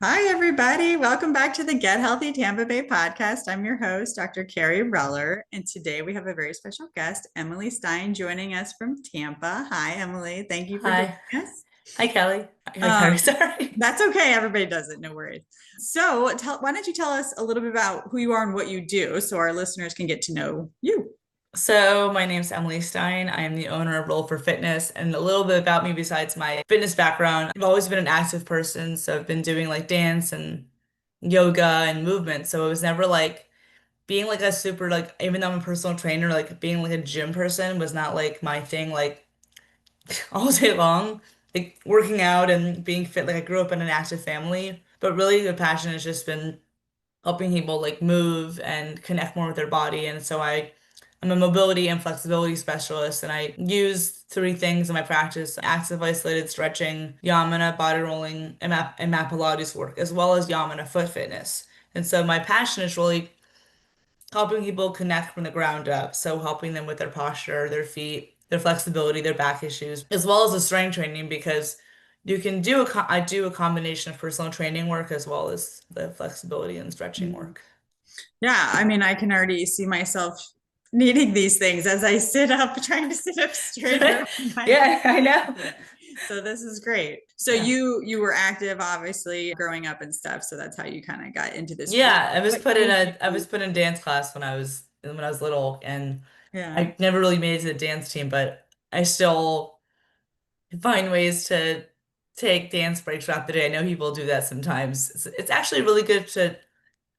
Hi, everybody. Welcome back to the Get Healthy Tampa Bay podcast. I'm your host, Dr. Kerry Reller, and today we have a very special guest, Emily Stein, joining us from Tampa. Hi, Emily. Thank you for joining Hi. us. Hi, Kelly. Hi, Carrie. Um, Sorry. that's okay. Everybody does it. No worries. So, why don't you tell us a little bit about who you are and what you do so our listeners can get to know you? So, my name's Emily Stein. I am the owner of Roll for Fitness, and a little bit about me besides my fitness background. I've always been an active person, so I've been doing like dance and yoga and movement. So, it was never like being like a super, like, even though I'm a personal trainer, like being like a gym person was not like my thing, like all day long. Like working out and being fit, like I grew up in an active family, but really the passion has just been helping people like move and connect more with their body. And so I'm a mobility and flexibility specialist, and I use three things in my practice: active isolated stretching, Yamuna Body Rolling, and Pilates work, as well as Yamuna foot fitness. And so my passion is really helping people connect from the ground up. So helping them with their posture, their feet, their flexibility, their back issues, as well as the strength training, because I do a combination of personal training work as well as the flexibility and stretching Mhm. work. Yeah, I mean, I can already see myself needing these things as I sit up, trying to sit up straighter in my Yeah, I know. Yeah. So this is great. So Yeah. you were active obviously growing up and stuff. So that's how you kind of got into this. Yeah, What made I you? was put in dance class when I was little, and Yeah. I never really made it to the dance team, but I still find ways to take dance breaks throughout the day. I know people do that sometimes. It's actually really good to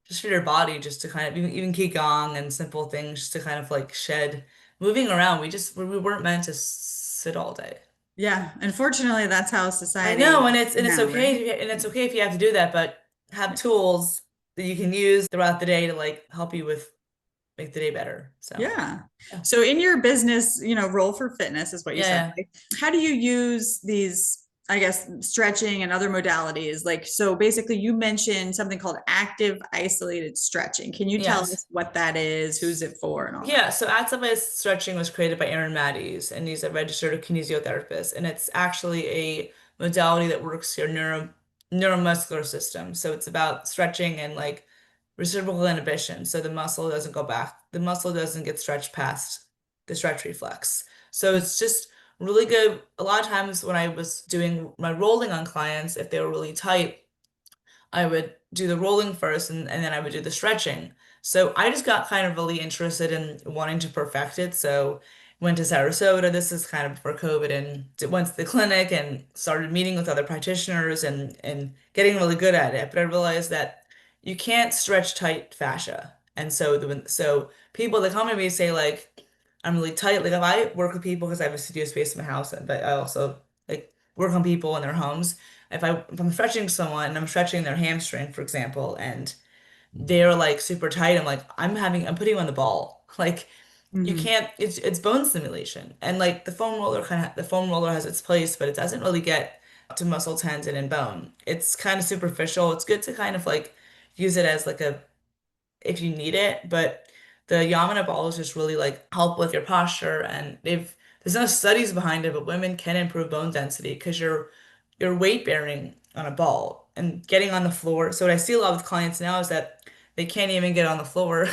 just for your body, just to kind of even qigong and simple things, just to kind of like shed moving around. We weren't meant to sit all day. Yeah. Unfortunately, that's how I society know, is and it's now, right? okay and it's okay if you have to do that, but have Yeah. tools that you can use throughout the day to like help you with make the day better. So Yeah. yeah, So in your business, Role for Fitness is what you said. yeah, Like, how do you use these, I guess, stretching and other modalities? Like, so basically you mentioned something called active isolated stretching. Can you tell yes. us what that is, who's it for, and all that? Yeah, so active stretching was created by Aaron Matties, and he's a registered kinesiotherapist, and it's actually a modality that works your neuromuscular system. So it's about stretching and like reciprocal inhibition. So the muscle doesn't go back, the muscle doesn't get stretched past the stretch reflex. So it's just really good. A lot of times when I was doing my rolling on clients, if they were really tight, I would do the rolling first and then I would do the stretching. So I just got kind of really interested in wanting to perfect it. So went to Sarasota. This is kind of before COVID, and went to the clinic and started meeting with other practitioners and getting really good at it. But I realized that you can't stretch tight fascia. And so so people that come to me say like I'm really tight. Like if I work with people because I have a studio space in my house, but I also like work on people in their homes. If I'm stretching someone and I'm stretching their hamstring, for example, and they're like super tight, I'm putting you on the ball. Like you Mhm. can't it's bone stimulation. And like the foam roller has its place, but it doesn't really get to muscle, tendon, and bone. It's kind of superficial. It's good to kind of like use it as like a if you need it, but the Yamuna balls just really like help with your posture, and there's no studies behind it, but women can improve bone density because you're weight bearing on a ball and getting on the floor. So what I see a lot with clients now is that they can't even get on the floor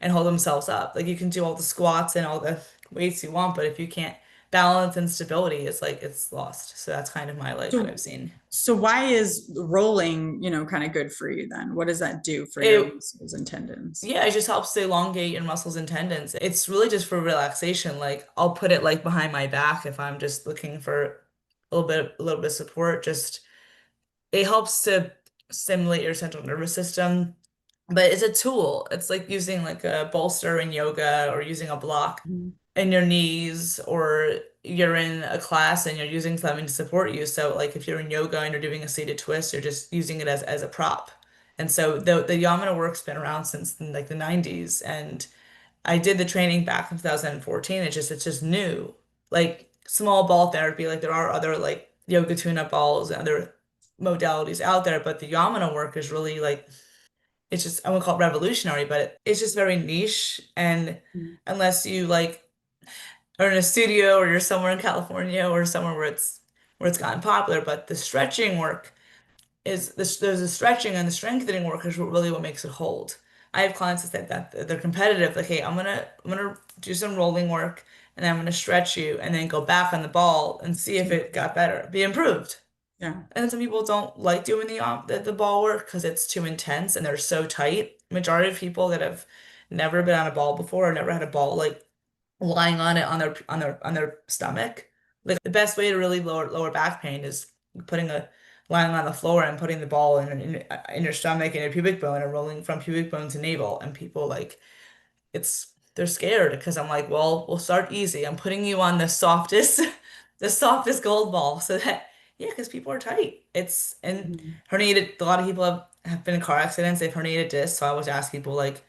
and hold themselves up. Like you can do all the squats and all the weights you want, but if you can't balance and stability, it's like it's lost. So that's kind of my like what So, I've seen. so why is rolling, kind of good for you then? What does that do for your It muscles and tendons? Yeah, it just helps to elongate your muscles and tendons. It's really just for relaxation. Like I'll put it like behind my back if I'm just looking for a little bit of support. Just it helps to stimulate your central nervous system. But it's a tool. It's like using like a bolster in yoga or using a block Mhm. in your knees, or you're in a class and you're using something to support you. So like if you're in yoga and you're doing a seated twist, you're just using it as a prop. And so the Yamana work's been around since like the 90s, and I did the training back in 2014. It's just new. Like small ball therapy, like there are other like yoga tune-up balls and other modalities out there, but the Yamana work is really like it's just I won't call it revolutionary, but it's just very niche. And unless you like are in a studio or you're somewhere in California or somewhere where it's gotten popular, but the stretching work is this there's the stretching and the strengthening work is really what makes it hold. I have clients that say that they're competitive, like, hey, I'm gonna do some rolling work and then I'm gonna stretch you and then go back on the ball and see if it got better, be improved. Yeah. And then some people don't like doing the ball work because it's too intense and they're so tight. Majority of people that have never been on a ball before or never had a ball like lying on it on their stomach. Like the best way to really lower back pain is putting a lying on the floor and putting the ball in your stomach and your pubic bone and rolling from pubic bone to navel. And people like they're scared because I'm like, well, we'll start easy. I'm putting you on the softest the softest gold ball so that yeah, because people are tight. It's and Mhm. herniated. A lot of people have been in car accidents. They've herniated discs. So I always ask people like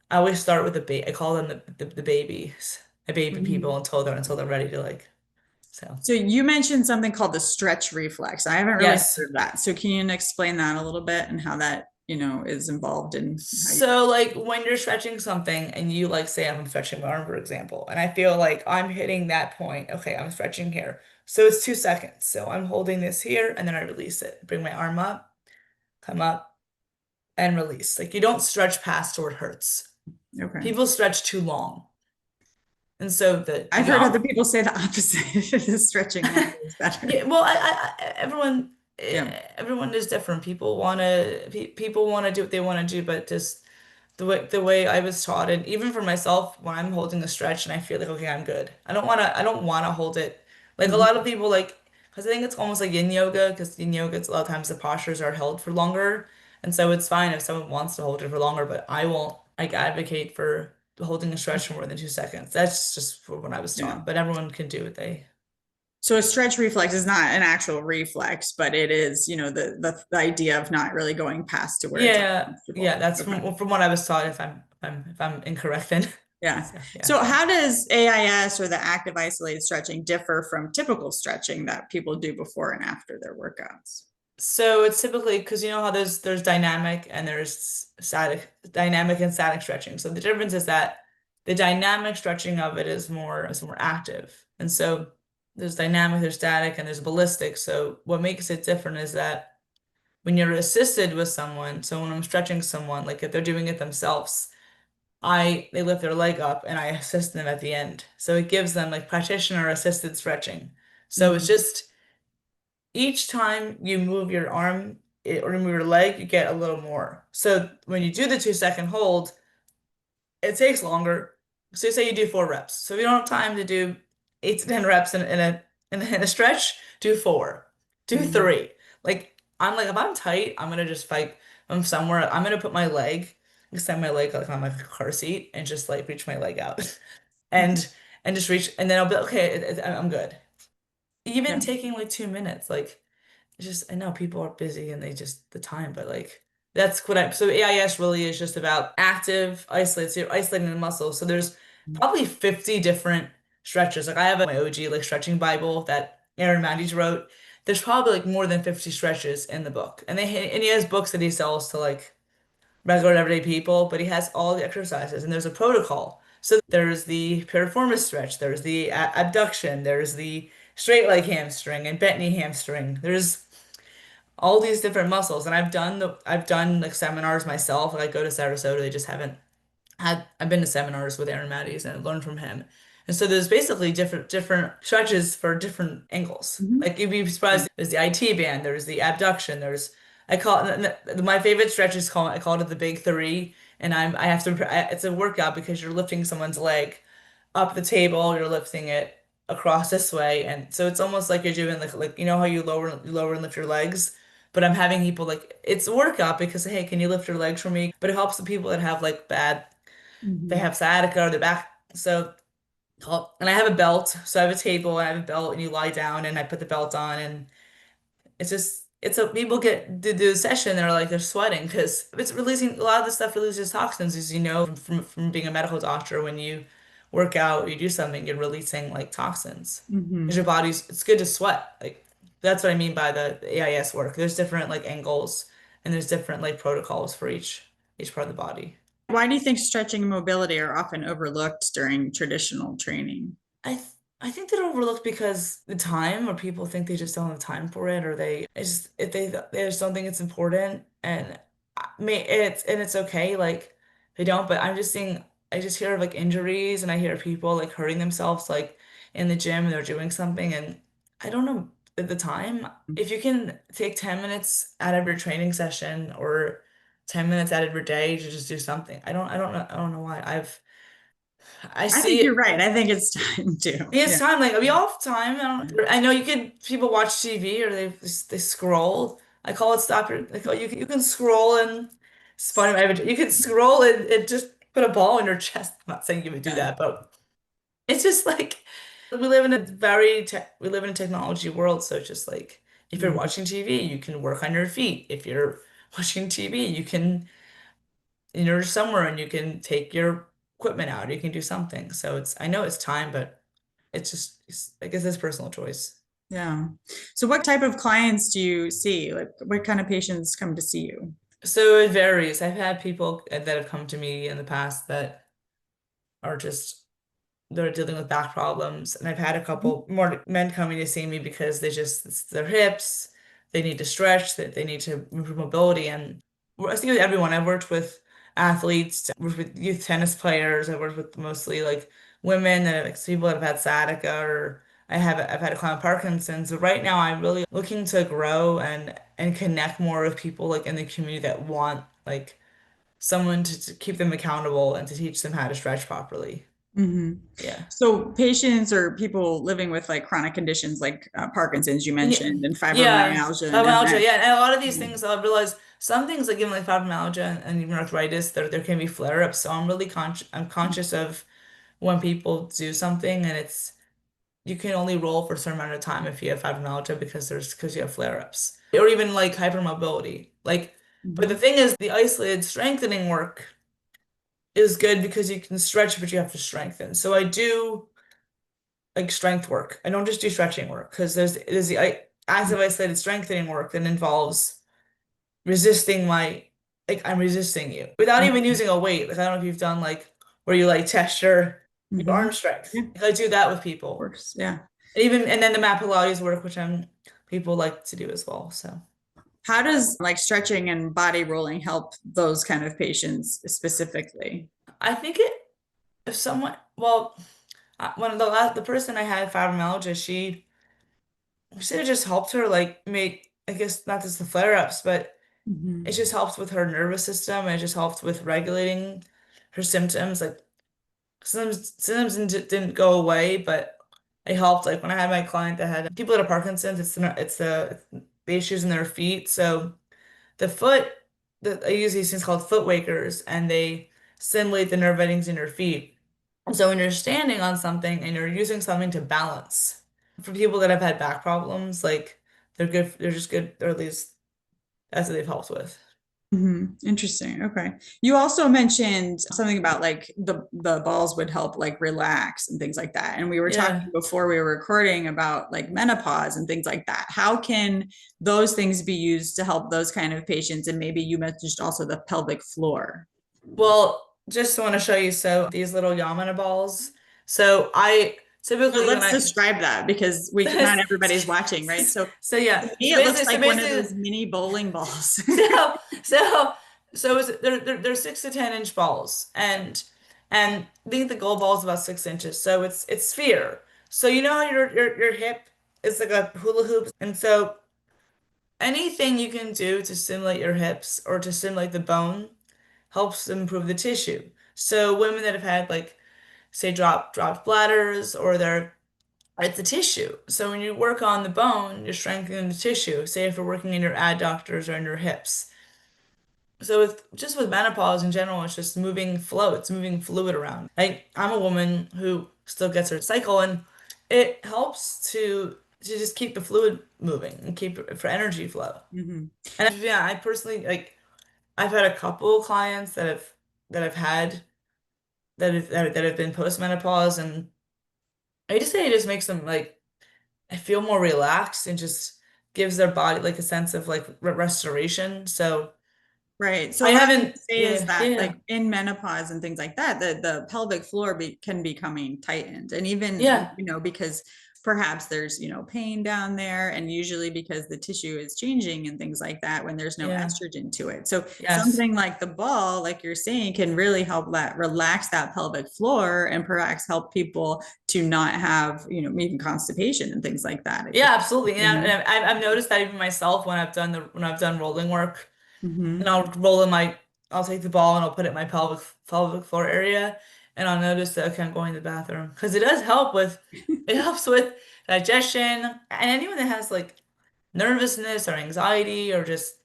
I always start with the I call them the babies, the baby people Mhm. until they're ready to like. So So you mentioned something called the stretch reflex. I haven't really yes. heard of that. So can you explain that a little bit and how that, is involved in how you do So like when you're stretching something and you like say I'm stretching my arm, for example, and I feel like I'm hitting that point. Okay, I'm stretching here. So it's 2 seconds. So I'm holding this here and then I release it. Bring my arm up, come up, and release. Like you don't stretch past or it hurts. it? Okay. People stretch too long. And so the I've heard other young people say the opposite. The stretching longer is better. Yeah, well, Yeah. everyone is different. People want to do what they want to do, but just the way I was taught, and even for myself, when I'm holding a stretch and I feel like okay, I'm good. I don't want to hold it. Like a lot of Mhm. people like, because I think it's almost like yin yoga, because yin yoga, it's a lot of times the postures are held for longer, and so it's fine if someone wants to hold it for longer, but I won't like advocate for holding a stretch for more than 2 seconds. That's just for what I was Yeah. taught, but everyone can do what they. So a stretch reflex is not an actual reflex, but it is, the idea of not really going past to where it's Yeah, yeah, uncomfortable. that's Okay. from what I was taught. If I'm incorrect, then Yeah. so yeah. So how does AIS or the active isolated stretching differ from typical stretching that people do before and after their workouts? So it's typically because you know how there's dynamic and there's dynamic and static stretching. So the difference is that the dynamic stretching of it is more active, and so there's dynamic, there's static, and there's ballistic. So what makes it different is that when you're assisted with someone, so when I'm stretching someone, like if they're doing it themselves. They lift their leg up and I assist them at the end. So it gives them like practitioner assisted stretching. So it's Mhm. just each time you move your arm or move your leg, you get a little more. So when you do the 2 second hold, it takes longer. So say you do 4 reps. So if you don't have time to do 8 to 10 reps in a stretch, do four, do Mhm. three. Like I'm like if I'm tight, I'm gonna just fight. I'm somewhere. I'm gonna put my leg, extend my leg like on my car seat, and just like reach my leg out, and and just reach, and then I'll be okay. I'm good. Even Yeah. taking like 2 minutes, like it's just I know people are busy and they just the time, but like that's what I so AIS really is just about active isolates, so you're isolating the muscle. So there's probably 50 different stretches. Like I have my OG like stretching Bible that Aaron Matthews wrote. There's probably like more than 50 stretches in the book. And he has books that he sells to like regular everyday people, but he has all the exercises and there's a protocol. So there's the piriformis stretch, there's the abduction, there's the straight leg hamstring and bent knee hamstring. There's all these different muscles, and I've done like seminars myself. Like I go to Sarasota, they just haven't I've been to seminars with Aaron Matthews and learned from him. And so there's basically different stretches for different angles. Mhm. Like you'd be Yeah. surprised. There's the IT band, there's the abduction, there's I call it my favorite stretch is called I called it the big three. And I have to it's a workout because you're lifting someone's leg up the table, you're lifting it across this way, and so it's almost like you're doing like you know how you lower and lift your legs, but I'm having people like it's a workout because hey, can you lift your legs for me? But it helps the people that have like they Mhm. have sciatica or their back. So and I have a belt, so I have a table and I have a belt, and you lie down and I put the belt on, and it's a people get to do a session they're like they're sweating because it's releasing a lot of the stuff releases toxins as you know from being a medical doctor when you work out you do something you're releasing like toxins because Mhm. your body's it's good to sweat like that's what I mean by the AIS work there's different like angles and there's different like protocols for each part of the body. Why do you think stretching and mobility are often overlooked during traditional training? I th I think they're overlooked because the time, or people think they just don't have time for it, or they just don't think it's important, and it's okay, like they don't. But I just hear of like injuries, and I hear people like hurting themselves, like in the gym, and they're doing something, and I don't know at the time. If you can take 10 minutes out of your training session or 10 minutes out of your day to just do something, I don't know why. I I think see you're it. right. I think it's time too. It's Yeah. time. Like we all have time. I know you can. People watch TV or they scroll. I call it stop your. Like you can scroll and it's funny. You can scroll and just put a ball in your chest. I'm not saying you would do Yeah. that, but it's just like we live in a technology world. So it's just like if you're Mhm. watching TV, you can work on your feet. If you're watching TV, you can you're somewhere and you can take your equipment out. You can do something. So I know it's time, but I guess it's personal choice. Yeah. So what type of clients do you see? Like what kind of patients come to see you? So it varies. I've had people that have come to me in the past that are just they're dealing with back problems, and I've had a Mhm. couple more men coming to see me because it's their hips, they need to stretch, that they need to improve mobility, and I see with everyone. I've worked with athletes, I've worked with youth tennis players, I've worked with mostly like women that like people that have had sciatica or I've had a client with Parkinson's. But right now I'm really looking to grow and connect more with people like in the community that want like someone to keep them accountable and to teach them how to stretch properly. Mhm. Yeah. So patients or people living with like chronic conditions like Parkinson's you Yeah, mentioned and yeah, fibromyalgia and fibromyalgia. MS. Yeah, and a lot of these Mhm. things I realize some things like even like fibromyalgia and even arthritis, there can be flare-ups. So I'm conscious of when people do something and it's you can only roll for a certain amount of time if you have fibromyalgia because you have flare-ups. Or even like hypermobility. Like, but the Mhm. thing is the isolated strengthening work is good because you can stretch, but you have to strengthen. So I do like strength work. I don't just do stretching work because there's the active isolated strengthening work that involves resisting my like I'm resisting you without even Mhm. using a weight. Like I don't know if you've done like where you like test your arm Mhm. strength. Yeah, of Like, I do that with people. course. Yeah. And then the mat Pilates work, which people like to do as well. So How does like stretching and body rolling help those kind of patients specifically? I think if someone one of the person I had fibromyalgia, she said it just helped her like make I guess not just the flare-ups, but it Mhm. just helped with her nervous system. And it just helped with regulating her symptoms. Like symptoms didn't go away, but it helped. Like when I had my client that had people that have Parkinson's, the issues in their feet. So the foot, I use these things called foot wakers, and they stimulate the nerve endings in your feet. So when you're standing on something and you're using something to balance, for people that have had back problems, like they're good, they're just good, or at least that's what they've helped with. Interesting. Okay. You also mentioned something about like the balls would help like relax and things like that. And we were talking Yeah. before we were recording about like menopause and things like that. How can those things be used to help those kind of patients? And maybe you mentioned also the pelvic floor. Well, just want to show you, so these little Yamuna balls. So I So typically when let's I describe that because not everybody's watching, right? So so yeah, to me, it looks so like one of basically those mini bowling balls. so so they're 6 to 10 inch balls, and I think the goal ball is about 6 inches. So it's sphere. So you know how your hip is like a hula hoop, and so anything you can do to stimulate your hips or to stimulate the bone helps improve the tissue. So women that have had like say dropped bladders or it's a tissue. So when you work on the bone, you're strengthening the tissue. Say if you're working in your adductors or in your hips. So with menopause in general, it's just moving flow. It's moving fluid around. Like I'm a woman who still gets her cycle, and it helps to just keep the fluid moving and keep it for energy flow. Mhm. And yeah, I personally like I've had a couple clients that I've had that have been postmenopause, and I just say it just makes them like I feel more relaxed and just gives their body like a sense of like restoration. So Right. So I what I was going haven't, to say is yeah, that, yeah, like in menopause and things like that, the pelvic floor can becoming tightened, and even yeah, because perhaps there's pain down there, and usually because the tissue is changing and things like that when there's no yeah, estrogen to it. So yes. something like the ball, like you're saying, can really help that relax that pelvic floor and perhaps help people to not have even constipation and things like that. It could, Yeah, absolutely. you Yeah, know. and I've noticed that even myself when I've done rolling work, and Hmm. I'll I'll take the ball and I'll put it in my pelvic floor area, and I'll notice that okay, I'm going to the bathroom because it does help with it helps with digestion, and anyone that has like nervousness or anxiety or just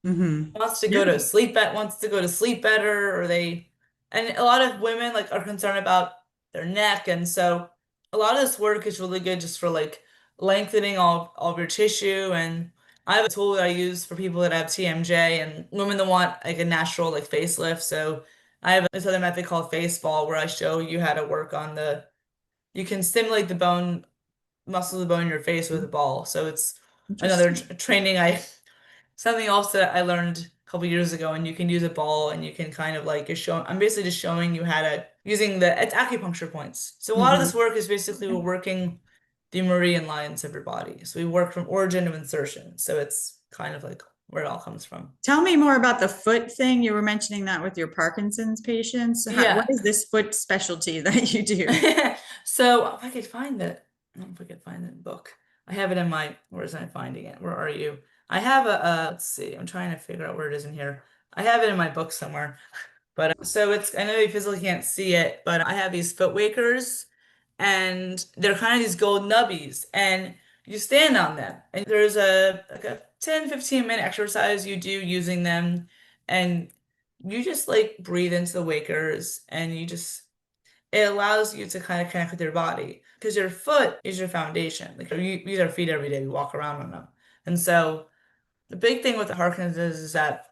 Hmm. wants to go to sleep better, or they and a lot of women like are concerned about their neck, and so a lot of this work is really good just for like lengthening all of your tissue. And I have a tool that I use for people that have TMJ and women that want like a natural like facelift. So I have this other method called face ball where I show you how to work on the you can stimulate the bone muscle of the bone in your face with a ball. So it's another Interesting. training I something else that I learned a couple years ago, and you can use a ball and you can kind of like I'm basically just showing you how to using it's acupuncture points. So a lot of this Hmm. work is basically we're working the meridian lines of your body. So we work from origin to insertion. So it's kind of like where it all comes from. Tell me more about the foot thing. You were mentioning that with your Parkinson's patients. What Yeah. is this foot specialty that you do? So if I could find it, I don't know if I could find the book. I have it in my, where is I finding it? Where are you? I have let's see, I'm trying to figure out where it is in here. I have it in my book somewhere. But so it's, I know you physically can't see it, but I have these foot wakers and they're kind of these gold nubbies and you stand on them. And there's like a 10-15 minute exercise you do using them and you just like breathe into the wakers and it allows you to kind of connect with your body because your foot is your foundation. Like you use our feet every day, we walk around on them. And so the big thing with the Parkinson's is that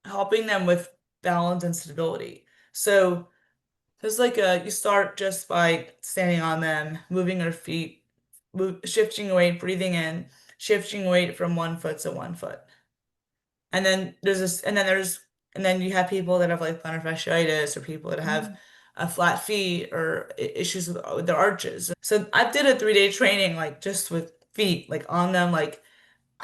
helping them with balance and stability. So there's like you start just by standing on them, moving your feet, shifting weight, breathing in, shifting weight from one foot to one foot. And then and then you have people that have like plantar fasciitis or people that have flat feet or issues with their arches. So I did a 3-day training like just with feet, like on them, like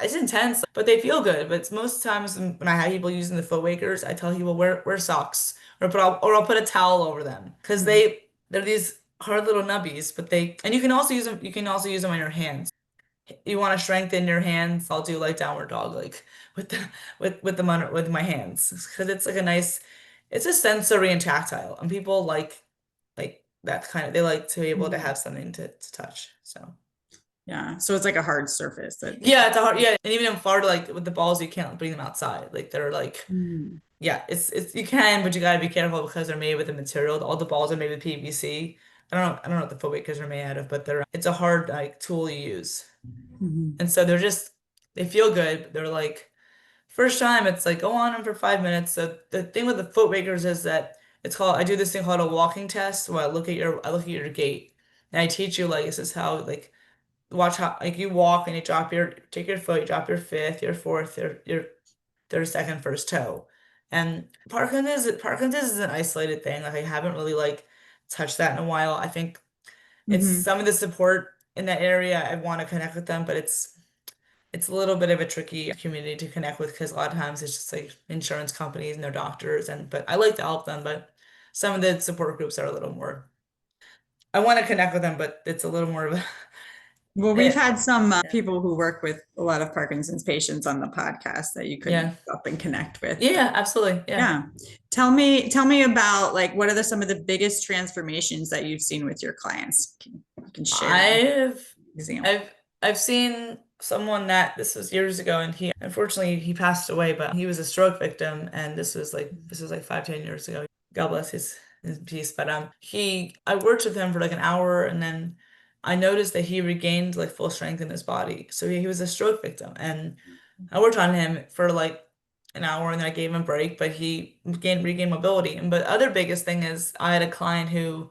it's intense, but they feel good. But it's most times when I have people using the foot wakers, I tell people wear socks or I'll put a towel over them because Mhm. they're these hard little nubbies, but they and you can also use them. You can also use them on your hands. You want to strengthen your hands? I'll do like downward dog, like with the with my hands because it's like a nice. It's a sensory and tactile, and people like that kind of. They like to be able to Mhm. have something to touch. So. Yeah. So it's like a hard surface that they Yeah, can. it's a hard, yeah, and even in Florida, like with the balls, you can't bring them outside. Like they're like, Mm. yeah, it's you can, but you gotta be careful because they're made with the material. All the balls are made with PVC. I don't know what the foot wakers are made out of, but it's a hard like tool you use, Mhm. and so they feel good. But they're like first time, it's like go on them for 5 minutes. So the thing with the foot wakers is that I do this thing called a walking test where I look at your gait, and I teach you like this is how like watch how like you walk and you take your foot, you drop your fifth, your fourth, your third, second, first toe. And Parkinson's is an isolated thing. Like I haven't really like touched that in a while. I think it's Mhm. some of the support in that area. I want to connect with them, but it's a little bit of a tricky community to connect with because a lot of times it's just like insurance companies and their doctors and but I like to help them, but some of the support groups are a little more I want to connect with them, but it's a little more of a Well, we've eh, had some people who work with a lot of Parkinson's patients on the podcast that you could yeah. look up and connect with. Yeah, absolutely. Yeah. Yeah. Tell me about like what are some of the biggest transformations that you've seen with your clients? You can share an I've example. I've I've seen someone that this was years ago and he unfortunately he passed away, but he was a stroke victim and this was like 5-10 years ago. God bless his peace. But I worked with him for like an hour and then I noticed that he regained like full strength in his body. So he was a stroke victim and I worked on him for like an hour and then I gave him a break, but he regained mobility. And but other biggest thing is I had a client who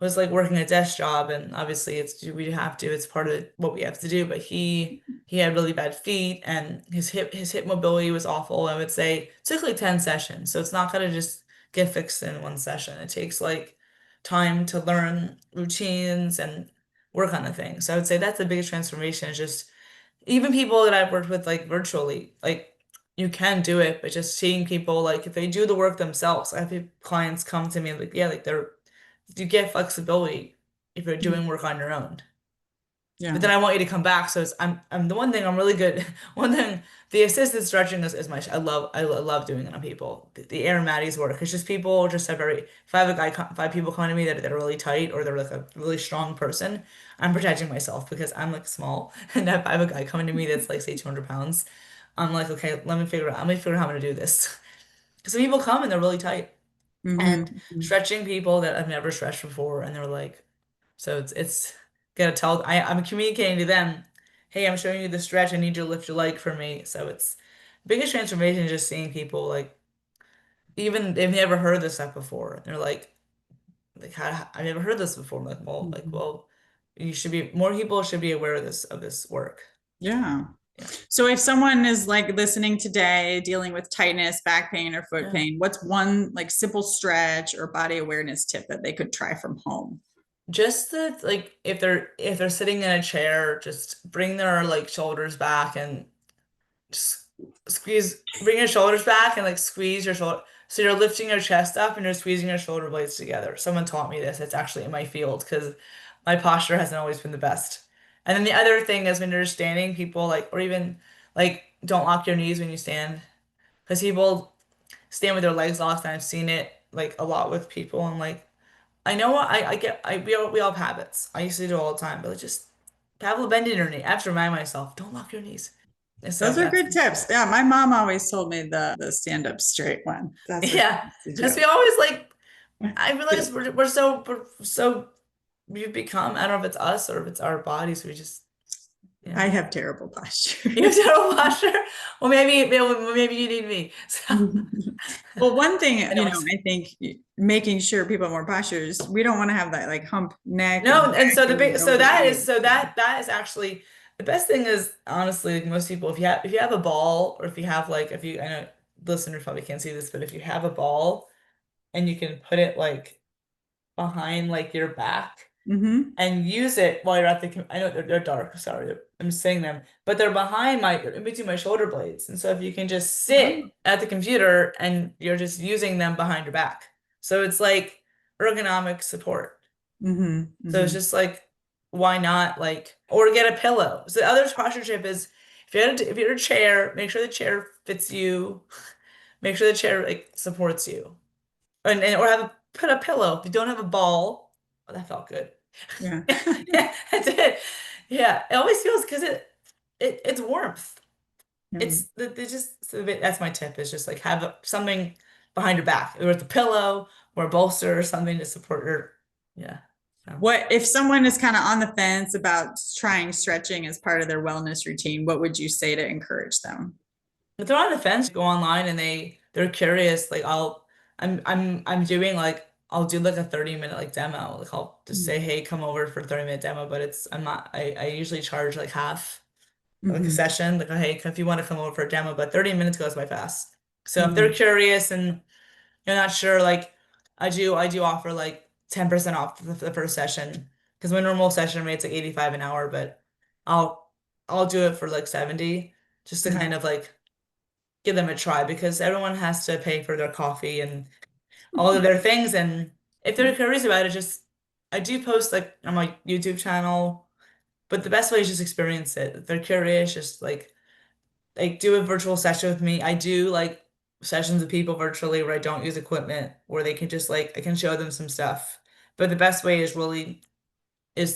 was like working a desk job, and obviously it's part of what we have to do, but he had really bad feet, and his hip mobility was awful. I would say it took like 10 sessions, so it's not gonna just get fixed in one session. It takes like time to learn routines and work on the thing. So I would say that's the biggest transformation, is just even people that I've worked with like virtually, like you can do it, but just seeing people like if they do the work themselves. I have clients come to me like, yeah, like you get flexibility if you're doing work on your own. But Yeah. then I want you to come back. So I'm the one thing I'm really good. One thing, the assisted stretching is my I love doing it on people. The aromatics work. It's just people just have very if I have a guy if I have people coming to me that are really tight or they're like a really strong person, I'm protecting myself because I'm like small. And if I have a guy coming to me that's like say 200 pounds, I'm like, okay, let me figure out how I'm gonna do this. Because some people come and they're really tight. And Hmm. stretching people that I've never stretched before, and they're like, so it's gotta tell I'm communicating to them, hey, I'm showing you the stretch. I need you to lift your leg for me. So it's biggest transformation is just seeing people like even they've never heard this stuff before. And they're like how I've never heard this before. I'm Hmm. well, you should be more people should be aware of this work. Yeah. Yeah. So if someone is like listening today, dealing with tightness, back pain, or foot Yeah. pain, what's one like simple stretch or body awareness tip that they could try from home? Just that like if they're sitting in a chair, just bring their like shoulders back and just bring your shoulders back and like squeeze your shoulder. So you're lifting your chest up and you're squeezing your shoulder blades together. Someone taught me this. It's actually in my field because my posture hasn't always been the best. And then the other thing is when you're standing, people like, or even like, don't lock your knees when you stand because people stand with their legs locked. And I've seen it like a lot with people. And like, I know what I get, we all have habits. I used to do it all the time, but like, just have a bend in your knee. I have to remind myself, don't lock your knees. And so Those are that's good tips. Yeah, my mom always told me the stand up straight one. That's what yeah, she because used we always like, I to realize do. we're so, we've become, I don't know if it's us or if it's our bodies, we just, yeah. I have terrible posture. You have terrible posture? Well, maybe you need me. So, Well, one thing, anyways. I think making sure people have more postures, we don't want to have that like hump neck and No, and back so the and big, so that is, overeat. so that is actually, the best thing is honestly, like most people, if you have a ball or if you have like, if you, I know listeners probably can't see this, but if you have a ball and you can put it like behind like your back, Mm-hmm. and use it while you're at I know they're dark, sorry, I'm just saying them, but they're behind in between my shoulder blades. And so if you can just sit Oh. at the computer and you're just using them behind your back. So it's like ergonomic support. Mm-hmm. So it's Mm-hmm. just like, why not like, or get a pillow. So the other posture tip is if you're in a chair, make sure the chair fits you, make sure the chair like supports you. Or put a pillow. If you don't have a ball, oh, that felt good. Yeah. Yeah, I did. Yeah, it always feels because it's warmth. Yeah. It's just that's my tip is just like have something behind your back, whether it's a pillow or a bolster or something to support your yeah. So, What if someone is kind of on the fence about trying stretching as part of their wellness routine? What would you say to encourage them? if they're on the fence, go online and they're curious. Like I'm doing like I'll do like a 30-minute like demo. Like I'll just say, hey, come over for a 30-minute demo, but I'm not I usually charge like half. Like a Mm-hmm. session, like, oh, hey, if you want to come over for a demo, but 30 minutes goes by fast. So if they're Mm-hmm. curious and you're not sure, like I do offer like 10% off the first session because my normal session rate's like 85 an hour, but I'll I'll do it for like 70 just to kind of like give them a try because everyone has to pay for their coffee and all of their things. And if they're curious about it, just I do post like on my YouTube channel, but the best way is just experience it. If they're curious, just like do a virtual session with me. I do like sessions with people virtually where I don't use equipment, where they can just like I can show them some stuff. But the best way is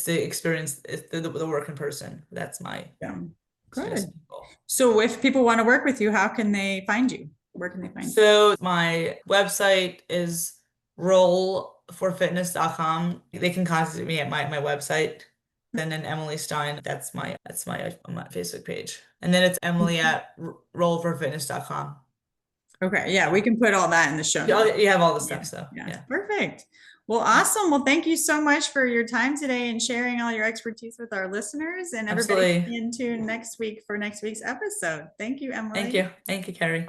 to experience the work in person. That's my Yeah. suggestion Good. to people. So if people want to work with you, how can they find you? Where can they find you? So my website is rollforfitness.com. They can contact me at my website. And then Emily Stein, that's my Facebook page. And then it's Emily at rollforfitness.com. Okay. Yeah, we can put all that in the show notes. You have all the Yeah. stuff, so Yeah. yeah. Perfect. Well, awesome. Well, thank you so much for your time today and sharing all your expertise with our listeners, and everybody Absolutely. stay tuned next week for next week's episode. Thank you, Thank Emily. you. Thank you, Kerry.